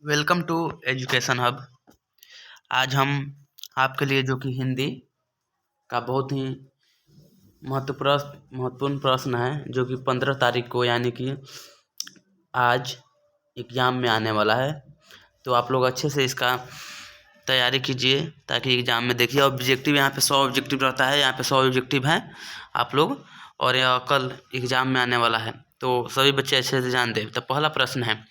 Welcome to education hub. आज हम आपके लिए जो कि हिंदी का बहुत ही महत्वपूर्ण प्रश्न है, जो कि 15 तारीख को यानी कि आज एग्ज़ाम में आने वाला है। तो आप लोग अच्छे से इसका तैयारी कीजिए ताकि एग्ज़ाम में देखिए। ऑब्जेक्टिव यहाँ पे 100 ऑब्जेक्टिव रहता है, यहाँ पे 100 ऑब्जेक्टिव हैं आप लोग, और यह कल एग्ज़ाम में आने वाला है, तो सभी बच्चे अच्छे से जान दें। तो पहला प्रश्न है,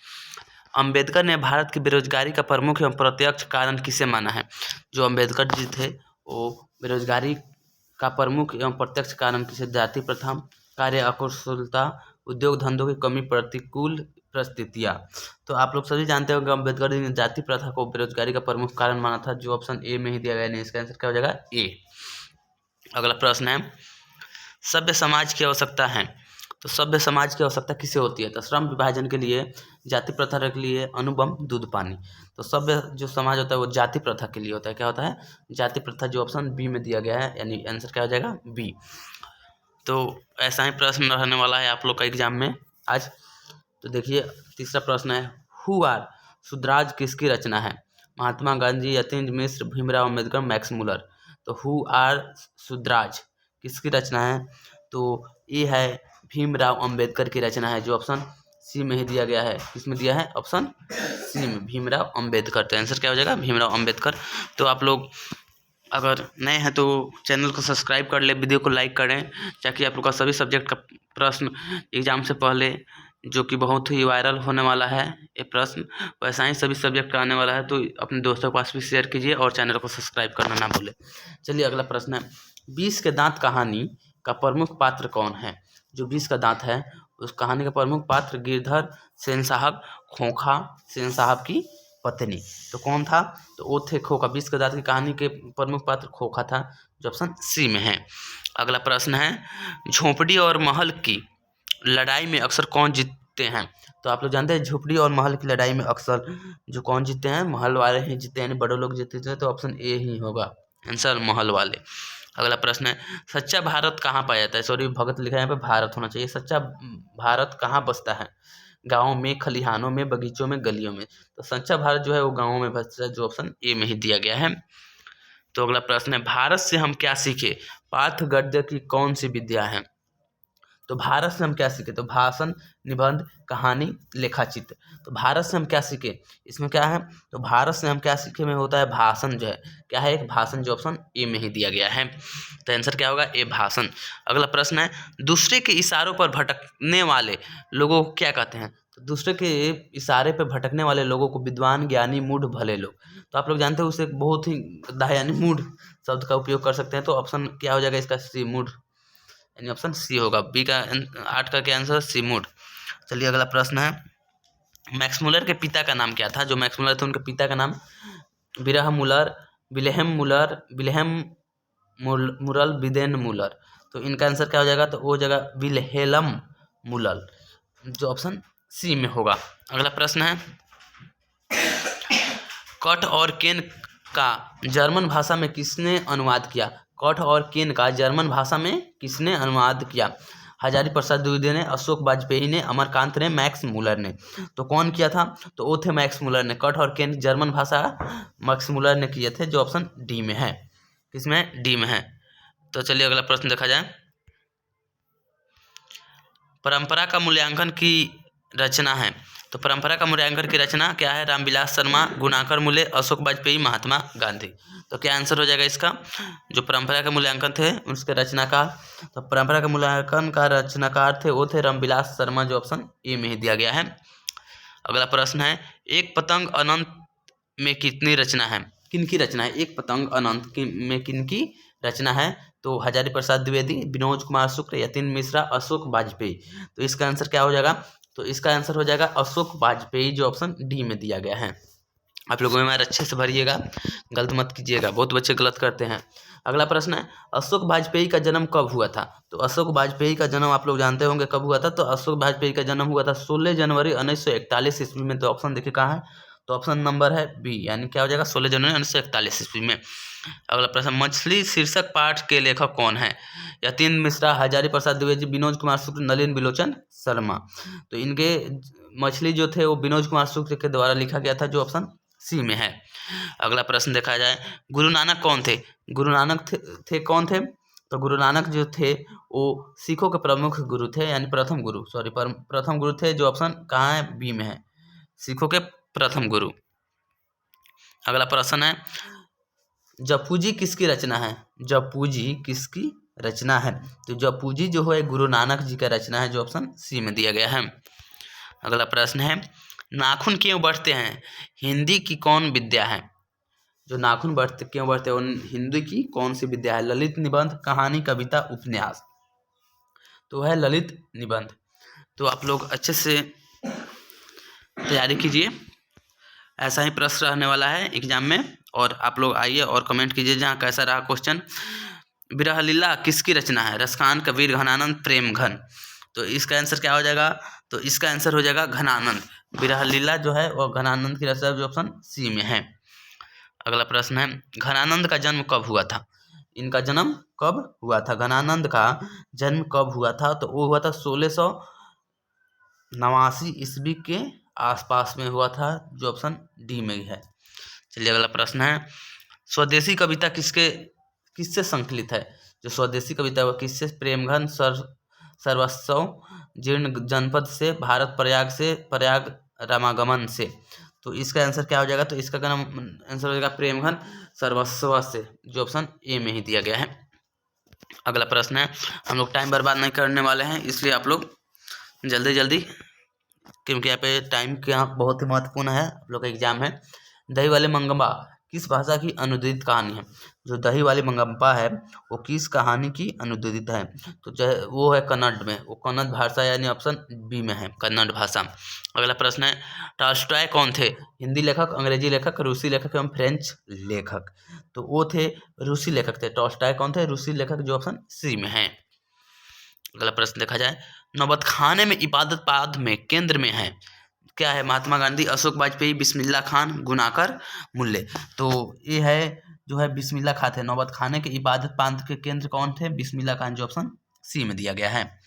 अंबेडकर ने भारत की बेरोजगारी का प्रमुख एवं प्रत्यक्ष कारण किसे माना है? जो अंबेडकर जी थे वो बेरोजगारी का प्रमुख एवं प्रत्यक्ष कारण किसे? जाति प्रथा, कार्य अकुशलता, उद्योग धंधों की कमी, प्रतिकूल परिस्थितियाँ। तो आप लोग सभी जानते होंगे अंबेडकर जी ने जाति प्रथा को बेरोजगारी का प्रमुख कारण माना था, जो ऑप्शन ए में ही दिया गया है। इसका आंसर क्या हो जाएगा? ए। अगला प्रश्न है, सभ्य समाज की आवश्यकता है। तो सभ्य समाज की आवश्यकता किसे होती है? तो श्रम विभाजन के लिए, जाति प्रथा के लिए, अनुबंध, दूध पानी। तो सभ्य जो समाज होता है वो जाति प्रथा के लिए होता है। क्या होता है? जाति प्रथा, जो ऑप्शन बी में दिया गया है, यानी आंसर क्या हो जाएगा? बी। तो ऐसा ही प्रश्न रहने वाला है आप लोग का एग्जाम में आज। तो देखिए तीसरा प्रश्न है, हु आर सुधराज किसकी रचना है? महात्मा गांधी, यतीन्द्र मिश्र, भीमराव अम्बेडकर, मैक्स मुलर। तो हु आर सुधराज किसकी रचना है? तो ये है भीमराव अम्बेडकर की रचना है, जो ऑप्शन सी में ही दिया गया है। किसमें दिया है? ऑप्शन सी में, भीमराव अम्बेडकर। तो आंसर क्या हो जाएगा? भीमराव अम्बेडकर। तो आप लोग अगर नए हैं तो चैनल को सब्सक्राइब कर ले, वीडियो को लाइक करें, ताकि आप लोग का सभी सब्जेक्ट का प्रश्न एग्जाम से पहले, जो कि बहुत ही वायरल होने वाला है ये प्रश्न, वैसा ही सभी सब्जेक्ट का आने वाला है। तो अपने दोस्तों के पास भी शेयर कीजिए और चैनल को सब्सक्राइब करना ना भूलें। चलिए अगला प्रश्न है, 20 के दांत कहानी का प्रमुख पात्र कौन है? जो 20 का दांत है उस कहानी का प्रमुख पात्र गिरधर सेन साहब, खोखा सेन साहब की पत्नी। तो कौन था? तो वो थे खोखा। 20 के दांत की कहानी के प्रमुख पात्र खोखा था, जो ऑप्शन सी में है। अगला प्रश्न है, झोपड़ी और महल की लड़ाई में अक्सर कौन जीतते हैं? तो आप लोग जानते हैं झोपड़ी और महल की लड़ाई में अक्सर जो कौन जीतते हैं? महल वाले ही जीतते हैं, यानी बड़े लोग जीतते हैं। तो ऑप्शन ए ही होगा आंसर, महल वाले। अगला प्रश्न है, सच्चा भारत कहाँ पाया जाता है? सॉरी भगत लिखा है यहाँ पे, भारत होना चाहिए। सच्चा भारत कहाँ बसता है? गाँव में, खलिहानों में, बगीचों में, गलियों में। तो सच्चा भारत जो है वो गाँवों में बसता है, जो ऑप्शन ए में ही दिया गया है। तो अगला प्रश्न है, भारत से हम क्या सीखे? पाठ गद्य की कौन सी विद्या है? तो भारत से हम क्या सीखे? तो भाषण, निबंध, कहानी, लेखाचित्र। तो भारत से हम क्या सीखे, इसमें क्या है? तो भारत से हम क्या सीखे में होता है भाषण, जो है क्या है? एक भाषण, जो ऑप्शन ए में ही दिया गया है। तो आंसर क्या होगा? ए, भाषण। अगला प्रश्न है, दूसरे के इशारों पर भटकने वाले लोगों को क्या कहते हैं? तो दूसरे के इशारे पर भटकने वाले लोगों को विद्वान, ज्ञानी, मूढ़, भले लोग। तो आप लोग जानते हो उसे बहुत ही गद्दा है, यानी मूढ़ शब्द का उपयोग कर सकते हैं। तो ऑप्शन क्या हो जाएगा इसका? सी, मूढ़, यानी ऑप्शन सी होगा। बी का 8 का क्या आंसर? सी, मूड। चलिए अगला प्रश्न है, मैक्स मुलर के पिता का नाम क्या था? जो मैक्स मुलर थे उनके पिता का नाम विरह मुलर, विल्हेम मुलर, विल्हेम मुरल, विदेन मुलर। तो इनका आंसर क्या हो जाएगा? तो वो जगह विल्हेलम मुलर, जो ऑप्शन सी में होगा। अगला प्रश्न है, कट और केन का जर्मन भाषा में किसने अनुवाद किया? कट और केन का जर्मन भाषा में किसने अनुवाद किया? हजारी प्रसाद द्विवेदी ने, अशोक वाजपेयी ने, अमरकांत ने, मैक्स मुलर ने। तो कौन किया था? तो वो थे मैक्स मुलर ने। कट और केन जर्मन भाषा मैक्स मुलर ने किए थे, जो ऑप्शन डी में है। किसमें? डी में है। तो चलिए अगला प्रश्न देखा जाए, परंपरा का मूल्यांकन की रचना है। तो परंपरा का मूल्यांकन की रचना क्या है? रामविलास शर्मा, गुणाकर मूले, अशोक वाजपेयी, महात्मा गांधी। तो क्या आंसर हो जाएगा इसका? जो परंपरा के मूल्यांकन थे उसके रचनाकार, तो परंपरा के मूल्यांकन का रचनाकार थे वो थे रामविलास शर्मा, जो ऑप्शन ए में ही दिया गया है। अगला प्रश्न है, एक पतंग अनंत में कितनी रचना है? किनकी रचना है? एक पतंग अनंत में किनकी रचना है? तो हजारी प्रसाद द्विवेदी, विनोद कुमार शुक्ल, यतीन्द्र मिश्रा, अशोक वाजपेयी। तो इसका आंसर क्या हो जाएगा? तो इसका आंसर हो जाएगा अशोक वाजपेयी, जो ऑप्शन डी में दिया गया है। आप लोगों में अच्छे से भरिएगा, गलत मत कीजिएगा, बहुत बच्चे गलत करते हैं। अगला प्रश्न है, अशोक वाजपेयी का जन्म कब हुआ था? तो अशोक वाजपेयी का जन्म आप लोग जानते होंगे कब हुआ था। तो अशोक वाजपेयी का जन्म हुआ था 16 जनवरी 1941 ईस्वी में। तो ऑप्शन देखिए कहाँ है? तो ऑप्शन नंबर है बी, यानी क्या हो जाएगा 16 जनवरी 1941 ईस्वी में। अगला प्रश्न, मछली शीर्षक पाठ के लेखक कौन है? यतीन मिश्रा, हजारी प्रसाद द्विवेदी, विनोद कुमार शुक्ल, नलिन बिलोचन शर्मा। तो इनके मछली जो थे वो विनोद कुमार शुक्ल के द्वारा लिखा गया था, जो ऑप्शन सी में है। अगला प्रश्न देखा जाए, गुरु नानक कौन थे? गुरु नानक थे कौन थे? तो गुरु नानक जो थे वो सिखों के प्रमुख गुरु थे, यानी प्रथम गुरु थे, जो ऑप्शन कहाँ है? बी में है, सिखों के प्रथम गुरु। अगला प्रश्न है, जपूजी किसकी रचना है? जपूजी किसकी रचना है? तो जपूजी जो है गुरु नानक जी का रचना है, जो ऑप्शन सी में दिया गया है। अगला प्रश्न है, नाखून क्यों बढ़ते हैं? हिंदी की कौन विद्या है? जो नाखून क्यों बढ़ते हैं, हिंदी की कौन सी विद्या है? ललित निबंध, कहानी, कविता, उपन्यास। तो है ललित निबंध। तो आप लोग अच्छे से तैयारी कीजिए, ऐसा ही प्रश्न रहने वाला है एग्जाम में। और आप लोग आइए और कमेंट कीजिए जहाँ कैसा रहा क्वेश्चन। विरह लीला किसकी रचना है? रसखान, कबीर, घनानंद, प्रेमघन। तो इसका आंसर क्या हो जाएगा? तो इसका आंसर हो जाएगा घनानंद। विरह लीला जो है वो घनानंद की रचना, जो ऑप्शन सी में है। अगला प्रश्न है, घनानंद का जन्म कब हुआ था? इनका जन्म कब हुआ था? घनानंद का जन्म कब हुआ था? तो वो हुआ था 1689 ईस्वी के आसपास में हुआ था, जो ऑप्शन डी में ही है। चलिए अगला प्रश्न है, स्वदेशी कविता किससे संकलित है? जो स्वदेशी कविता है वो किससे? प्रेमघन, सर्वस्व, जीर्ण जनपद से, भारत प्रयाग रामागमन से। तो इसका आंसर क्या हो जाएगा? तो इसका आंसर हो जाएगा प्रेमघन सर्वस्व से, जो ऑप्शन ए में ही दिया गया है। अगला प्रश्न है, हम लोग टाइम बर्बाद नहीं करने वाले हैं, इसलिए आप लोग जल्दी, क्योंकि यहाँ पे टाइम क्या बहुत ही महत्वपूर्ण है, आप लोग का एग्जाम है। दही वाले मंगम्बा किस भाषा की अनुदित कहानी है? जो दही वाली मंगम्बा है वो किस कहानी की अनुदित है? तो वो है कन्नड़ में, वो कन्नड़ भाषा, यानी ऑप्शन बी में है, कन्नड़ भाषा। अगला प्रश्न है, टॉल्स्टॉय कौन थे? हिंदी लेखक, अंग्रेजी लेखक, रूसी लेखक एवं फ्रेंच लेखक। तो वो थे रूसी लेखक थे। टॉल्स्टॉय कौन थे? रूसी लेखक, जो ऑप्शन सी में है। अगला प्रश्न देखा जाए, नौबत खाने में इबादत पाद में केंद्र में है, क्या है? महात्मा गांधी, अशोक वाजपेयी, बिस्मिल्लाह खान, गुनाकर मुल्ले। तो ये है जो है बिस्मिल्लाह खान थे। नौबत खाने के इबादत पाद के केंद्र कौन थे? बिस्मिल्लाह खान, जो ऑप्शन सी में दिया गया है।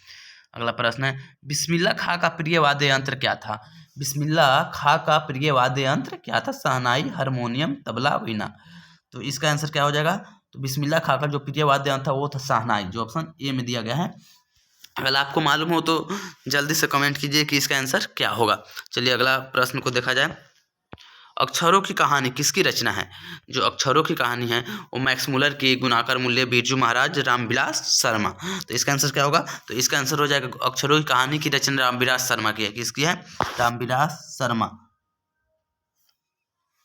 अगला प्रश्न है, बिस्मिल्लाह खां का प्रिय वाद्य यंत्र क्या था? बिस्मिल्लाह खां का प्रिय वाद्य यंत्र क्या था? शहनाई, हारमोनियम, तबला, वीणा। तो इसका आंसर क्या हो जाएगा? तो बिस्मिल्लाह खां का जो प्रिय वाद्य यंत्र था वो था शहनाई, जो ऑप्शन ए में दिया गया है। अगर आपको मालूम हो तो जल्दी से कमेंट कीजिए कि इसका आंसर क्या होगा। चलिए अगला प्रश्न को देखा जाए, अक्षरों की कहानी किसकी रचना है? जो अक्षरों की कहानी है वो मैक्स मुलर की, गुनाकर मुल्ले, बिरजू महाराज, रामविलास शर्मा। तो इसका आंसर क्या होगा? तो इसका आंसर हो जाएगा अक्षरों की कहानी की रचना रामविलास शर्मा की है। किसकी है? रामविलास शर्मा।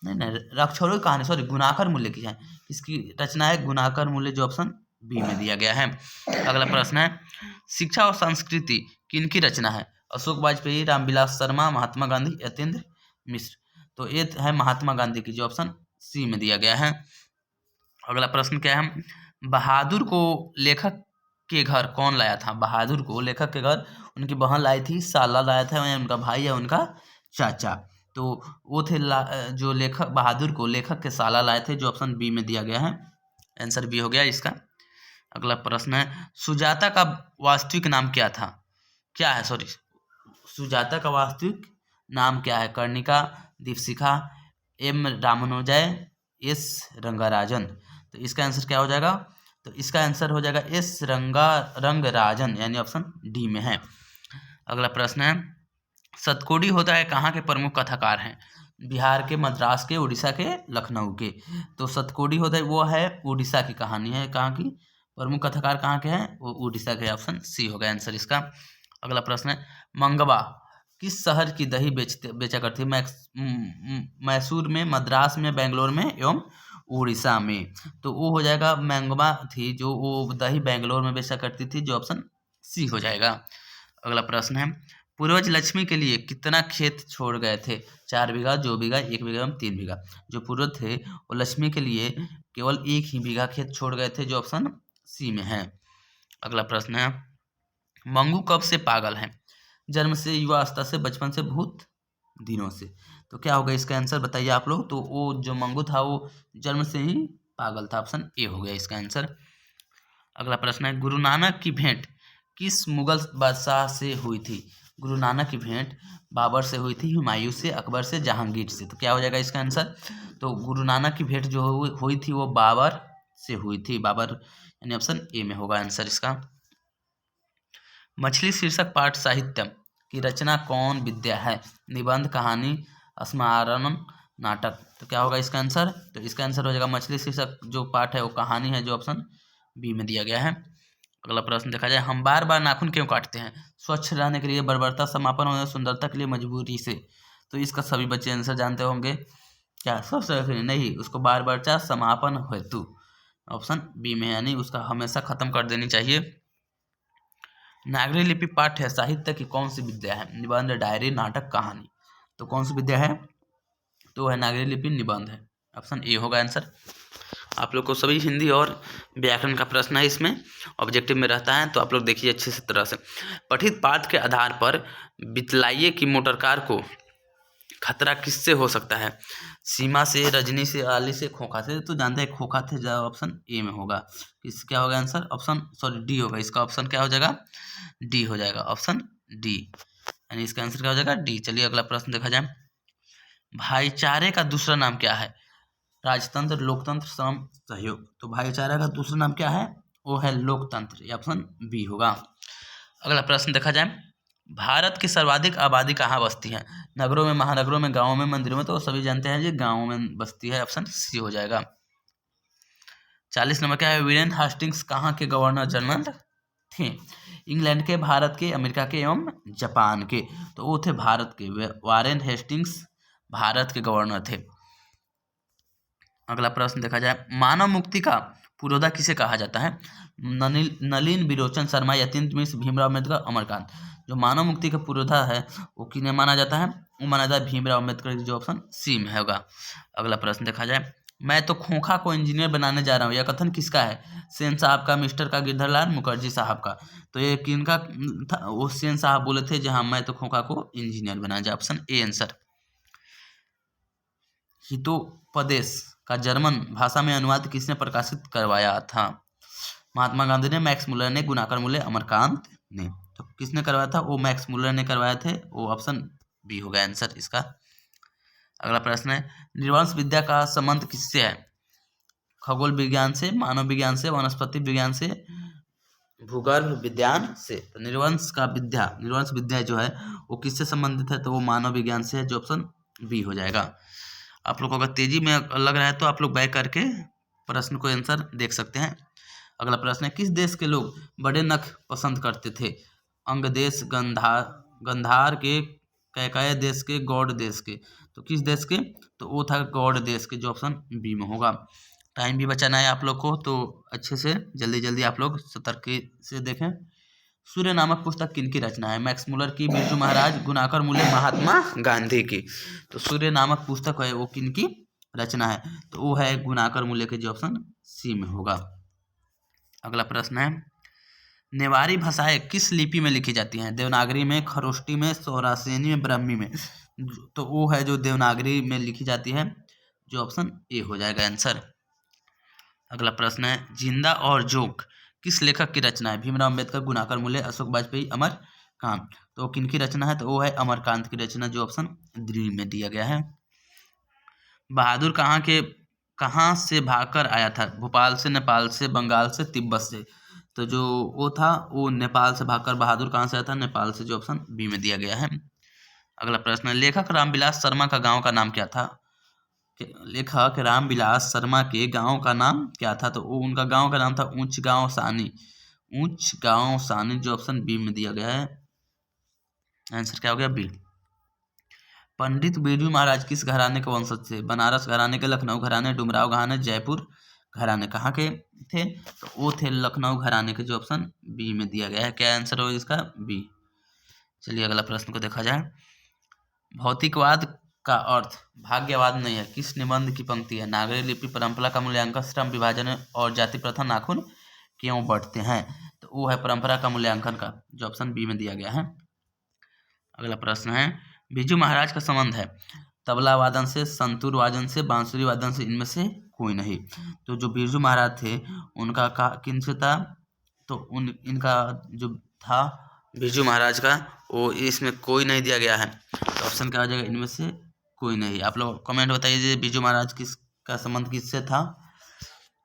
नहीं, अक्षरों की कहानी सॉरी गुनाकर मूल्य की है। किसकी रचना है? गुनाकर मूल्य, जो ऑप्शन बी में दिया गया है। अगला प्रश्न है, शिक्षा और संस्कृति किनकी रचना है? अशोक वाजपेयी, रामविलास शर्मा, महात्मा गांधी, यतीन्द्र मिश्र। तो ये है महात्मा गांधी की, जो ऑप्शन सी में दिया गया है। अगला प्रश्न क्या है, बहादुर को लेखक के घर कौन लाया था? बहादुर को लेखक के घर उनकी बहन लाई थी, साला लाया था, या उनका भाई या उनका चाचा। तो वो थे जो लेखक, बहादुर को लेखक के साला लाए थे, जो ऑप्शन बी में दिया गया है। आंसर बी हो गया इसका। अगला प्रश्न है, सुजाता का वास्तविक नाम क्या था? क्या है सॉरी सुजाता का वास्तविक नाम क्या है? कर्णिका, दीपशिखा, एम रामानुजय, एस रंगराजन। तो इसका आंसर क्या हो जाएगा? तो इसका आंसर हो जाएगा एस रंगराजन, यानी ऑप्शन डी में है। अगला प्रश्न है, सतकोडी होता है कहाँ के प्रमुख कथाकार हैं? बिहार के, मद्रास के, उड़ीसा के, लखनऊ के। तो सतकोडी होता है वो है उड़ीसा की कहानी है। कहाँ की? प्रमुख कथाकार कहाँ के हैं? वो उड़ीसा के, ऑप्शन सी होगा आंसर इसका। अगला प्रश्न है, मंगवा किस शहर की दही बेचा करती है? मैसूर में, मद्रास में, बेंगलोर में एवं उड़ीसा में। तो वो हो जाएगा मंगवा थी, जो वो दही बेंगलोर में बेचा करती थी, जो ऑप्शन सी हो जाएगा। अगला प्रश्न है, पूर्वज लक्ष्मी के लिए कितना खेत छोड़ गए थे? 4 बीघा, 2 बीघा, 1 बीघा एवं 3 बीघा। जो पूर्वज थे वो लक्ष्मी के लिए केवल 1 ही बीघा खेत छोड़ गए थे, जो ऑप्शन सी में है। अगला प्रश्न है, मंगू कब से पागल है? जन्म से, युवा अवस्था से, बचपन से, भूत दिनों से। तो क्या होगा इसका आंसर बताइए आप लोग। तो वो जो मंगू था वो जन्म से ही पागल था। ऑप्शन ए हो गया इसका आंसर। अगला प्रश्न है, गुरु नानक की भेंट किस मुगल बादशाह से हुई थी? गुरु नानक की भेंट बाबर से हुई थी, हुमायूं से, अकबर से, जहांगीर से। तो क्या हो जाएगा इसका आंसर? तो गुरु नानक की भेंट जो हुई थी वो बाबर से हुई थी। बाबर यानी ऑप्शन ए में होगा आंसर इसका। मछली शीर्षक पाठ साहित्य की रचना कौन विद्या है? निबंध, कहानी, स्मरण, नाटक। तो क्या होगा इसका आंसर? तो इसका आंसर हो जाएगा मछली शीर्षक जो पाठ है वो कहानी है, जो ऑप्शन बी में दिया गया है। अगला प्रश्न देखा जाए, हम बार बार नाखून क्यों काटते हैं? स्वच्छ रहने के लिए, बर्बरता समापन होने, सुंदरता के लिए, मजबूरी से। तो इसका सभी बच्चे आंसर जानते होंगे। क्या स्वच्छ रखने नहीं, उसको बार बार चाह समापन हेतु। ऑप्शन बी में, यानी उसका हमेशा खत्म कर देनी चाहिए। नागरी लिपि पाठ्य साहित्य की कौन सी विद्या है? निबंध, डायरी, नाटक, कहानी। तो कौन सी विद्या है? तो है नागरी लिपि निबंध है। ऑप्शन ए होगा आंसर। आप लोग को सभी हिंदी और व्याकरण का प्रश्न है, इसमें ऑब्जेक्टिव में रहता है, तो आप लोग देखिए अच्छे से तरह से। पठित पाठ के आधार पर बितलाइए कि मोटर कार को खतरा किससे हो सकता है? सीमा से, रजनी से, आली से, खोखा से। तो जानते हैं खोखा थे, जवाब ऑप्शन ए में होगा। इस क्या होगा आंसर? ऑप्शन सॉरी डी होगा इसका। ऑप्शन क्या हो जाएगा? डी हो जाएगा, ऑप्शन डी, यानी इसका आंसर क्या हो जाएगा? डी। चलिए अगला प्रश्न देखा जाए, भाईचारे का दूसरा नाम क्या है? राजतंत्र, लोकतंत्र, श्रम, सहयोग। तो भाईचारा का दूसरा नाम क्या है? वो है लोकतंत्र। ये ऑप्शन बी होगा। अगला प्रश्न देखा जाए, भारत की सर्वाधिक आबादी कहाँ बसती है? नगरों में, महानगरों में, गाँवों में, मंदिरों में। तो सभी जानते हैं जी गाँवों में बसती है। ऑप्शन सी हो जाएगा। 40 नंबर क्या है, विलियम हास्टिंग्स कहाँ के गवर्नर जनरल थे? इंग्लैंड के, भारत के, अमेरिका के एवं जापान के। तो वो थे भारत के। वारेन हेस्टिंग्स भारत के गवर्नर थे। अगला प्रश्न देखा जाए, मानव मुक्ति का पुरोधा किसे कहा जाता है? नलिन, विरोचन शर्मा, यतीन्द्र मिश्र, भीमराव अम्बेडकर, अमरकांत। जो मानव मुक्ति का पुरोधा है वो किन्हें माना जाता है? वो माना जाता है भीमराव अम्बेडकर, जो ऑप्शन सी में होगा। अगला प्रश्न देखा जाए, मैं तो खोखा को इंजीनियर बनाने जा रहा हूँ, यह कथन किसका है? सेन साहब का, मिस्टर का, गिरधरलाल मुखर्जी साहब का। तो ये किनका था? वो सेन साहब बोले थे जहाँ मैं तो खोखा को इंजीनियर बनाया जाए। Option A answer. हितोपदेश का जर्मन भाषा में अनुवाद किसने प्रकाशित करवाया था? महात्मा गांधी ने, मैक्स मुलर ने, गुनाकर मूल्य, अमरकांत ने। तो किसने करवाया था? वो मैक्स मुलर ने करवाए थे। वो ऑप्शन बी हो गया आंसर इसका। अगला प्रश्न है, निर्वंश विद्या का संबंध किससे है? खगोल विज्ञान से, मानव विज्ञान से, वनस्पति विज्ञान से, भूगर्भ विज्ञान से। तो निर्वंश विद्या जो है वो किससे संबंधित है? तो वो मानव विज्ञान से है, जो ऑप्शन बी हो जाएगा। आप लोग को अगर तेजी में लग रहा है तो आप लोग बैक करके प्रश्न को आंसर देख सकते हैं। अगला प्रश्न है, किस देश के लोग बड़े नख पसंद करते थे? अंग देश, गंधार के, कैकय देश के, गौड़ देश के। तो किस देश के? तो वो था गौड़ देश के, जो ऑप्शन बी में होगा। टाइम भी बचाना है आप लोग को, तो अच्छे से जल्दी जल्दी आप लोग सतर्क से देखें। सूर्य नामक पुस्तक किनकी रचना है? मैक्स मुलर की, बिरजू महाराज, गुनाकर मूल्य, महात्मा गांधी की। तो सूर्य नामक पुस्तक है वो किनकी रचना है? तो वो है गुनाकर मूल्य के, जो ऑप्शन सी में होगा। अगला प्रश्न है, नेवारी भाषाएं किस लिपि में लिखी जाती हैं? देवनागरी में, खरोष्टी में, सौरासेनी में, ब्राह्मी में। तो वो है जो देवनागरी में लिखी जाती है, जो ऑप्शन ए हो जाएगा आंसर। अगला प्रश्न है, जिंदा और जोक किस लेखक की रचना है? भीमराव अम्बेडकर, गुनाकर मूल्य, अशोक वाजपेयी, अमरकांत। तो किनकी रचना है? तो वो है अमरकांत की रचना, जो ऑप्शन डी में दिया गया है। बहादुर कहाँ से भागकर आया था? भोपाल से, नेपाल से, बंगाल से, तिब्बत से। तो जो वो था वो नेपाल से भागकर बहादुर कहाँ से आया था? नेपाल से, जो ऑप्शन बी में दिया गया है। अगला प्रश्न है, लेखक रामविलास शर्मा का गांव का नाम क्या था? लेखक रामविलास शर्मा के गांव का नाम क्या था? तो वो उनका गांव का नाम था ऊंच गांव सानी। ऊंच गांव सानी, जो ऑप्शन बी में दिया गया है। आंसर क्या हो गया? बी। पंडित बिरजू महाराज किस घराने के वंशज थे? बनारस घराने के, लखनऊ घराने, डुमराव घराने, जयपुर घराने। कहाँ के थे? तो वो थे लखनऊ घराने के, जो ऑप्शन बी में दिया गया है। क्या आंसर होगा इसका? बी। चलिए अगला प्रश्न को देखा जाए, भौतिकवाद का अर्थ भाग्यवाद नहीं है किस निबंध की पंक्ति है? नागरी लिपि, परंपरा का मूल्यांकन, श्रम विभाजन और जाति प्रथा, नाखून क्यों बढ़ते हैं? तो वो है परंपरा का मूल्यांकन का, जो ऑप्शन बी में दिया गया है। अगला प्रश्न है, बिरजू महाराज का संबंध है तबला वादन से, संतूर वादन से, बांसुरी वादन से, इनमें से कोई नहीं। तो जो बिरजू महाराज थे उनका किन से था, तो इनका जो था बिरजू महाराज का वो इसमें कोई नहीं दिया गया है, तो ऑप्शन क्या हो जाएगा, इनमें से कोई नहीं। आप लोग कमेंट बताइए बिरजू महाराज किसका संबंध किससे था,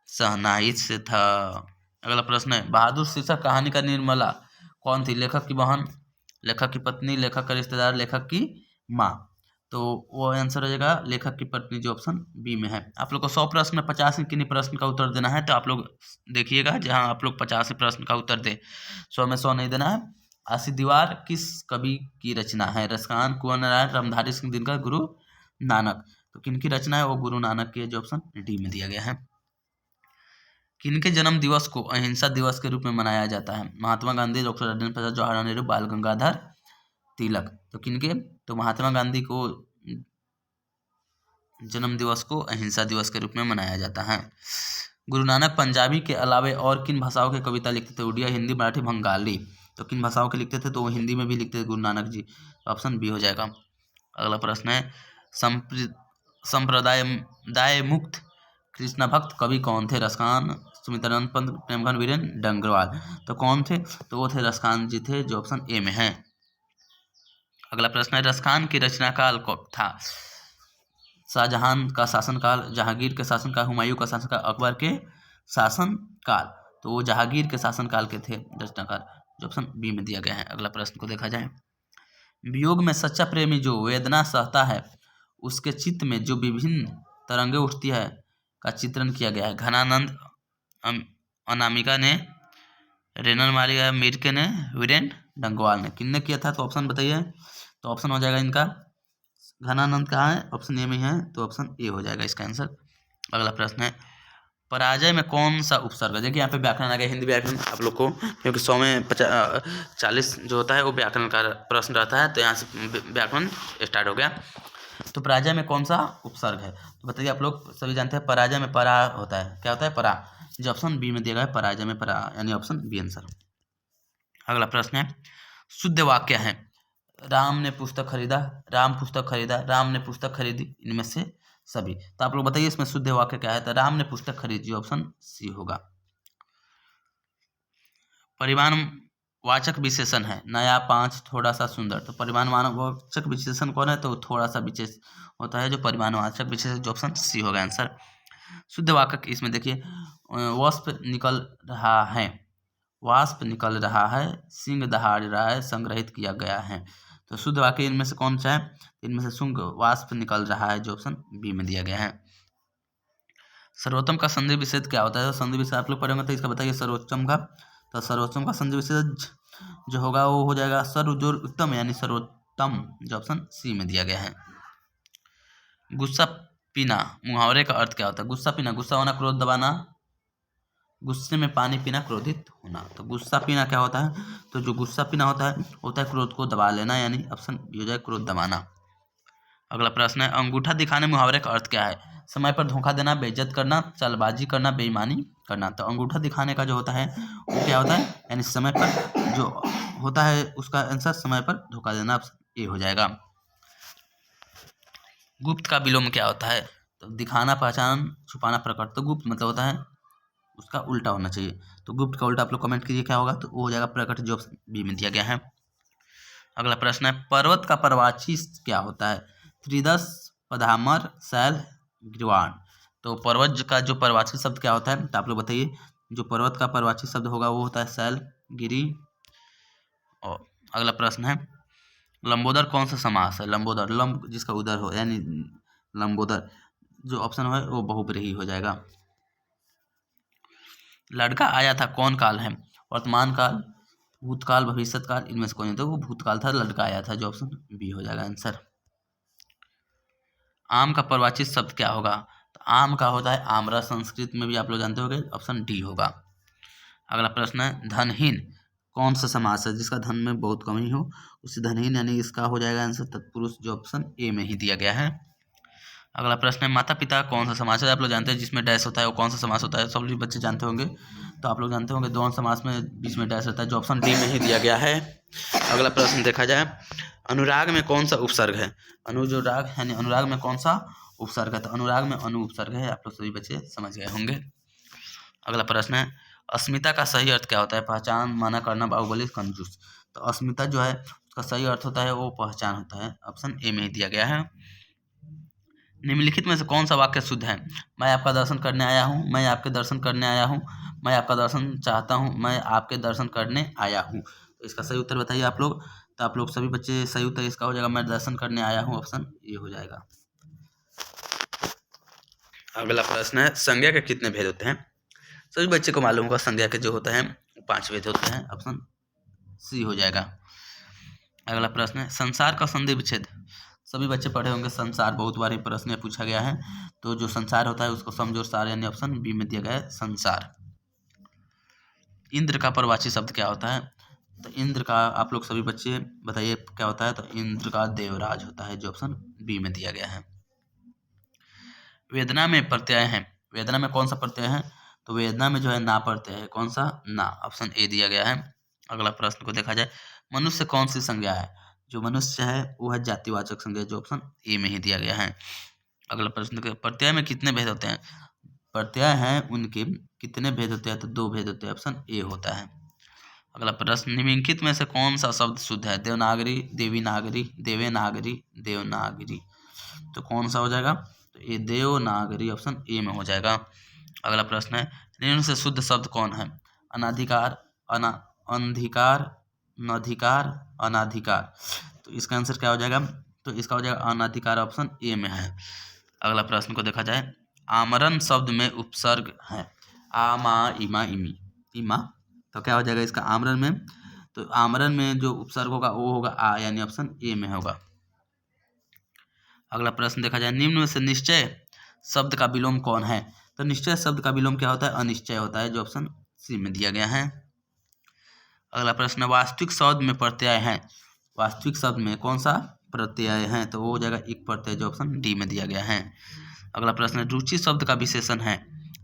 शहनाई से था। अगला प्रश्न है बहादुर शीर्षक कहानी का निर्मला कौन थी, लेखक की बहन, लेखक की पत्नी, लेखक का रिश्तेदार, लेखक की माँ। तो वो आंसर हो जाएगा लेखक की पत्नी, जो ऑप्शन बी में है। आप लोग को 100 प्रश्न में 50 किन्हीं प्रश्न का उत्तर देना है, तो आप लोग देखिएगा जहां आप लोग 50 प्रश्न का उत्तर दे, 100 में 100 नहीं देना है। आसी दीवार किस कवि की रचना है, रसखान, कुंवर नारायण, रामधारी सिंह दिनकर, गुरु नानक। तो किनकी रचना है, वो गुरु नानक की है, जो ऑप्शन डी में दिया गया है। किनके जन्म दिवस को अहिंसा दिवस के रूप में मनाया जाता है, महात्मा गांधी, डॉक्टर राजेंद्र प्रसाद, जवाहरलाल नेहरू, बाल गंगाधर तिलक। तो किनके, तो महात्मा गांधी को जन्म दिवस को अहिंसा दिवस के रूप में मनाया जाता है। गुरु नानक पंजाबी के अलावे और किन भाषाओं की कविता लिखते थे, उड़िया, हिंदी, मराठी, बंगाली। तो किन भाषाओं के लिखते थे, तो वो हिंदी में भी लिखते थे गुरु नानक जी, तो ऑप्शन बी हो जाएगा। अगला प्रश्न है संप्रदाय मुक्त कृष्ण भक्त कवि कौन थे, रसखान, सुमित्रानंद पंत, प्रेमचंद वीरेन, डंगरवाल। तो कौन थे, तो वो थे रसखान जी थे, जो ऑप्शन ए में है। अगला प्रश्न है रसखान की रचना काल कब था, शाहजहां का शासनकाल, जहांगीर के शासनकाल, हुमायूं का शासनकाल, अकबर के शासनकाल। तो वो जहांगीर के शासनकाल के थे रचनाकार, जो ऑप्शन बी में दिया गया है। अगला प्रश्न को देखा जाए, वियोग में सच्चा प्रेमी जो वेदना सहता है उसके चित्त में जो विभिन्न तरंगे उठती है का चित्रण किया गया है, घनानंद, अनामिका ने, रेनन मारिया, मिर्के ने, वीरेन डंगवाल ने। किनने किया था, तो ऑप्शन बताइए। तो ऑप्शन हो जाएगा इनका घनानंद कहाँ है, ऑप्शन ए में है, तो ऑप्शन ए हो जाएगा इसका आंसर। अगला प्रश्न है पराजय में कौन सा उपसर्ग है, देखिए यहाँ पे व्याकरण आ गया, हिंदी व्याकरण आप लोग को, क्योंकि 100 में 40 जो होता है वो व्याकरण का प्रश्न रहता है, तो यहाँ से व्याकरण स्टार्ट हो गया। तो पराजय में कौन सा उपसर्ग है, तो बताइए। आप लोग सभी जानते हैं पराजय में परा होता है, क्या होता है, परा, जो ऑप्शन बी में दिया गया है, पराजय में परा, यानी ऑप्शन बी आंसर। अगला प्रश्न है शुद्ध वाक्य है राम ने पुस्तक खरीदा, राम पुस्तक खरीदा, राम ने पुस्तक खरीदी, इनमें से सभी। तो आप लोग बताइए इसमें शुद्ध वाक्य क्या है, तो राम ने पुस्तक खरीदी, ऑप्शन सी होगा। परिमाणवाचक विशेषण है नया, 5, थोड़ा सा, सुंदर। तो परिमाणवाचक विशेषण कौन है, तो थोड़ा सा विशेष होता है जो परिमाणवाचक विशेषण, जो ऑप्शन सी होगा आंसर। शुद्ध वाक्य इसमें देखिए वाष्प निकल रहा है, वाष्प निकल रहा है, सिंह दहाड़ रहा है, संग्रहित किया गया है। तो शुद्ध वाक्य इनमें से कौन सा है, इनमें से सिंह वाष्प निकल रहा है, जो ऑप्शन बी में दिया गया है। सर्वोत्तम का संधि विच्छेद क्या होता है, तो संधि विच्छेद आप लोग पढ़ेंगे तो इसका बताइए सर्वोत्तम का। तो सर्वोत्तम का संधि विच्छेद जो होगा वो हो जाएगा सर्वोत्तम, यानी सर्वोत्तम, जो ऑप्शन सी में दिया गया है। गुस्सा पीना मुहावरे का अर्थ क्या होता है, गुस्सा पीना, गुस्सा होना, क्रोध दबाना, गुस्से में पानी पीना, क्रोधित होना। तो गुस्सा पीना क्या होता है, तो जो गुस्सा पीना होता है क्रोध को दबा लेना, यानी ऑप्शन बी हो जाए क्रोध दबाना। अगला प्रश्न है अंगूठा दिखाने मुहावरे का अर्थ क्या है, समय पर धोखा देना, बेइज्जत करना, चालबाजी करना, बेईमानी करना। तो अंगूठा दिखाने का जो होता है वो क्या होता है, यानी समय पर जो होता है उसका आंसर समय पर धोखा देना, ऑप्शन ए हो जाएगा। गुप्त का विलोम क्या होता है, तो दिखाना, पहचान, छुपाना, प्रकट। तो गुप्त मतलब होता है उसका उल्टा होना चाहिए, तो गुप्त का उल्टा आप लोग कमेंट कीजिए क्या होगा, तो वो हो जाएगा प्रकट, जो ऑप्शन बी में दिया गया है। अगला प्रश्न है पर्वत का पर्वताक्षी क्या होता है, त्रिदश, पधामर, शैल, गिरवाण। तो पर्वत का जो पर्वताक्षी शब्द क्या होता है, तो आप लोग बताइए। जो पर्वत का पर्वताक्षी शब्द होगा वो होता है शैल, गिरी। और अगला प्रश्न है लंबोदर कौन सा समास है, लंबोदर, लंब जिसका उदर हो, यानी लंबोदर, जो ऑप्शन है वो बहुब्रीहि हो जाएगा। लड़का आया था कौन काल है, वर्तमान काल, भूतकाल, भविष्यत काल, इनमें से कौन है, तो वो भूतकाल था, लड़का आया था, जो ऑप्शन बी हो जाएगा आंसर। आम का पर्वताक्षी शब्द क्या होगा, तो आम का होता है आम्र, संस्कृत में भी आप लोग जानते होंगे, ऑप्शन डी होगा। अगला प्रश्न है धनहीन कौन सा समास है, जिसका धन में बहुत कमी हो उसे धनहीन, यानी इसका हो जाएगा आंसर तत्पुरुष, जो ऑप्शन ए में ही दिया गया है। अगला प्रश्न है माता पिता कौन सा समास है, आप लोग जानते हैं जिसमें डैश होता है वो कौन सा समास होता है, सभी बच्चे जानते होंगे। तो आप लोग जानते होंगे द्वंद्व समास में बीच में डैश होता है, जो ऑप्शन डी में ही दिया गया है। अगला प्रश्न देखा जाए अनुराग में कौन सा उपसर्ग है? अनुराग यानी अनुराग में कौन सा उपसर्ग है? तो अनुराग में अनु उपसर्ग है। आप लोग सभी बच्चे समझ गए होंगे। अगला प्रश्न है, अस्मिता का सही अर्थ क्या होता है? पहचान, माना करना, बाहुबली, कंजूस। तो अस्मिता जो है उसका सही अर्थ होता है वो पहचान होता है। ऑप्शन ए में ही दिया गया है। निम्नलिखित में से कौन सा वाक्य शुद्ध है? मैं आपका दर्शन करने आया हूँ, मैं आपके दर्शन करने आया हूँ, मैं आपका दर्शन चाहता हूँ, मैं आपके दर्शन करने आया हूँ। तो इसका सही उत्तर बताइए आप लोग। तो आप लोग सभी बच्चे सही उत्तर इसका हो जाएगा मैं दर्शन करने आया हूँ। ऑप्शन ए हो जाएगा। अगला प्रश्न है, संज्ञा के कितने भेद होते हैं? सभी बच्चे को मालूम होगा संज्ञा के जो होते हैं 5 भेद होते हैं। ऑप्शन सी हो जाएगा। अगला प्रश्न है, संसार का संधि विच्छेद। सभी बच्चे पढ़े होंगे संसार, बहुत बार ये प्रश्न पूछा गया है। तो जो संसार होता है उसको समझो सार, यानी ऑप्शन बी में दिया गया है संसार। इंद्र का परवाची शब्द क्या होता है? तो इंद्र का आप लोग सभी बच्चे बताइए क्या होता है? तो इंद्र का देवराज होता है, जो ऑप्शन बी में दिया गया है। वेदना में प्रत्यय है, वेदना में कौन सा प्रत्यय है? तो वेदना में जो है ना प्रत्यय है। कौन सा? ना। ऑप्शन ए दिया गया है। अगला प्रश्न को देखा जाए, मनुष्य कौन सी संज्ञा है? जो मनुष्य है वो है जातिवाचक संज्ञा, जो ऑप्शन ए में ही दिया गया है। अगला प्रश्न के, प्रत्यय में कितने भेद होते हैं? प्रत्यय हैं उनके कितने भेद होते हैं? तो 2 भेद होते हैं। ऑप्शन ए होता है। अगला प्रश्न, निम्नलिखित में से कौन सा शब्द शुद्ध है? देवनागरी, देवीनागरी, देवेनागरी, देवनागरी। तो कौन सा हो जाएगा? तो ये देवनागरी ऑप्शन ए में हो जाएगा। अगला प्रश्न है, निम्न से शुद्ध शब्द कौन है? अनाधिकार, अंधिकार, नधिकार, अनाधिकार। तो इसका आंसर क्या हो जाएगा? तो इसका हो जाएगा अनाधिकार। ऑप्शन ए में है। अगला प्रश्न को देखा जाए, आमरण शब्द में उपसर्ग है। आमा, इमा, इमी, इमा। तो क्या हो जाएगा इसका आमरण में? तो आमरण में जो उपसर्ग होगा वो होगा आ, यानी ऑप्शन ए में होगा। अगला प्रश्न देखा जाए, निम्न में से निश्चय शब्द का विलोम कौन है? तो निश्चय शब्द का विलोम क्या होता है? अनिश्चय होता है, जो ऑप्शन सी में दिया गया है। अगला प्रश्न, वास्तविक शब्द में प्रत्यय है। वास्तविक शब्द में कौन सा प्रत्यय है? तो वो हो जाएगा एक प्रत्यय, जो ऑप्शन डी में दिया गया है। अगला प्रश्न, रुचि शब्द का विशेषण है।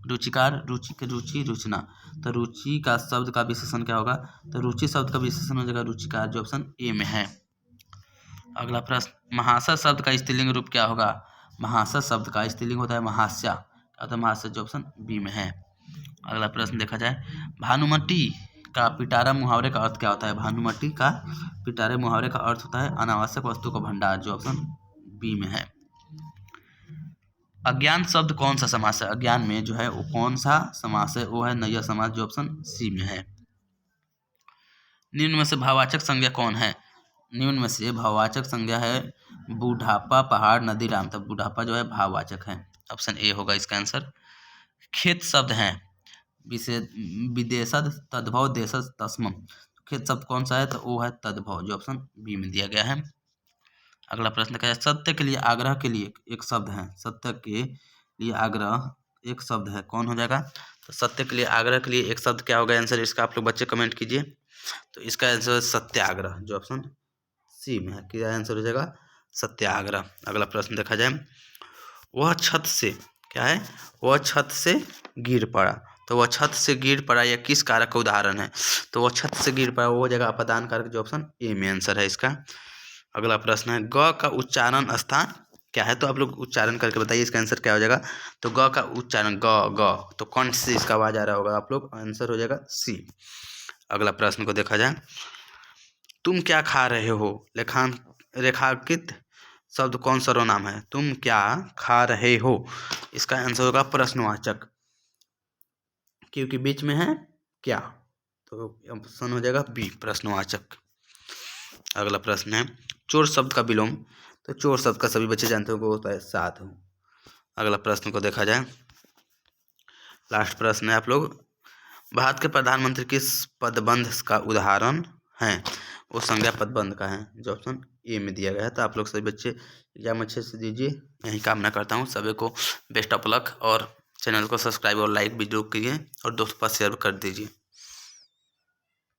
रुचिकार, रुचि के रुचि, रुचना। तो रुचि का शब्द का विशेषण क्या होगा? तो रुचि शब्द का विशेषण हो जाएगा रुचिकार, जो ऑप्शन ए में है। अगला प्रश्न, महाशय शब्द का स्त्रीलिंग रूप क्या होगा? महाशय शब्द का स्त्रीलिंग होता है महास्या, अतः महाशय, जो ऑप्शन बी में है। अगला प्रश्न देखा जाए, भानुमति का पिटारा मुहावरे का अर्थ क्या होता है? भानुमति का पिटारे मुहावरे का अर्थ होता है अनावश्यक वस्तु का भंडार, जो ऑप्शन बी में है। अज्ञान शब्द कौन सा समास है? अज्ञान में जो है वो कौन सा समास है? वो है नैया समास, जो ऑप्शन सी में है। निम्न में से भाववाचक संज्ञा कौन है? निम्न में से भाववाचक संज्ञा है बुढ़ापा, पहाड़, नदी, राम। तब बुढ़ापा जो है भाववाचक है। ऑप्शन ए होगा इसका आंसर। खेत शब्द है विदेशद, तद्भव, देशज, तस्मम। खेत शब्द कौन सा है? तो वो है तद्भव, जो ऑप्शन बी में दिया गया है। अगला प्रश्न क्या है, सत्य के लिए आग्रह के लिए एक शब्द है। सत्य के लिए आग्रह एक शब्द है, कौन हो जाएगा? तो सत्य के लिए आग्रह के लिए एक शब्द क्या होगा आंसर इसका? आप लोग बच्चे कमेंट कीजिए। तो इसका आंसर सत्याग्रह, जो ऑप्शन सी में है। क्या आंसर हो जाएगा? सत्याग्रह। अगला प्रश्न देखा जाए, वह छत से क्या है? वह छत से गिर पड़ा। तो वह छत से गिर पड़ा यह किस कारक का उदाहरण है? तो वह छत से गिर पड़ा वो हो जाएगा अपदान कारक, जो ऑप्शन ए में आंसर है इसका। अगला प्रश्न है, ग का उच्चारण स्थान क्या है? तो आप लोग उच्चारण करके बताइए इसका आंसर क्या हो जाएगा? तो ग का उच्चारण ग, ग। तो कौन से इसका आवाज आ रहा होगा? आप लोग आंसर हो जाएगा सी। अगला प्रश्न को देखा जाए, तुम क्या खा रहे हो? रेखांकित शब्द कौन सर्वनाम है? तुम क्या खा रहे हो? इसका आंसर होगा प्रश्नवाचक, क्योंकि बीच में है क्या। तो ऑप्शन हो जाएगा बी, प्रश्नवाचक। अगला प्रश्न है, चोर शब्द का विलोम। तो चोर शब्द का सभी बच्चे जानते हो वो होता है साधु। अगला प्रश्न को देखा जाए, लास्ट प्रश्न है आप लोग, भारत के प्रधानमंत्री किस पदबंध का उदाहरण है? वो संज्ञा पदबंध का है, जो ऑप्शन ए में दिया गया है। तो आप लोग सभी बच्चे एग्जाम अच्छे से दीजिए, यही कामना करता हूँ। सभी को बेस्ट ऑफ लक, और चैनल को सब्सक्राइब और लाइक भी जरूर कीजिए, और दोस्तों के पास शेयर कर दीजिए।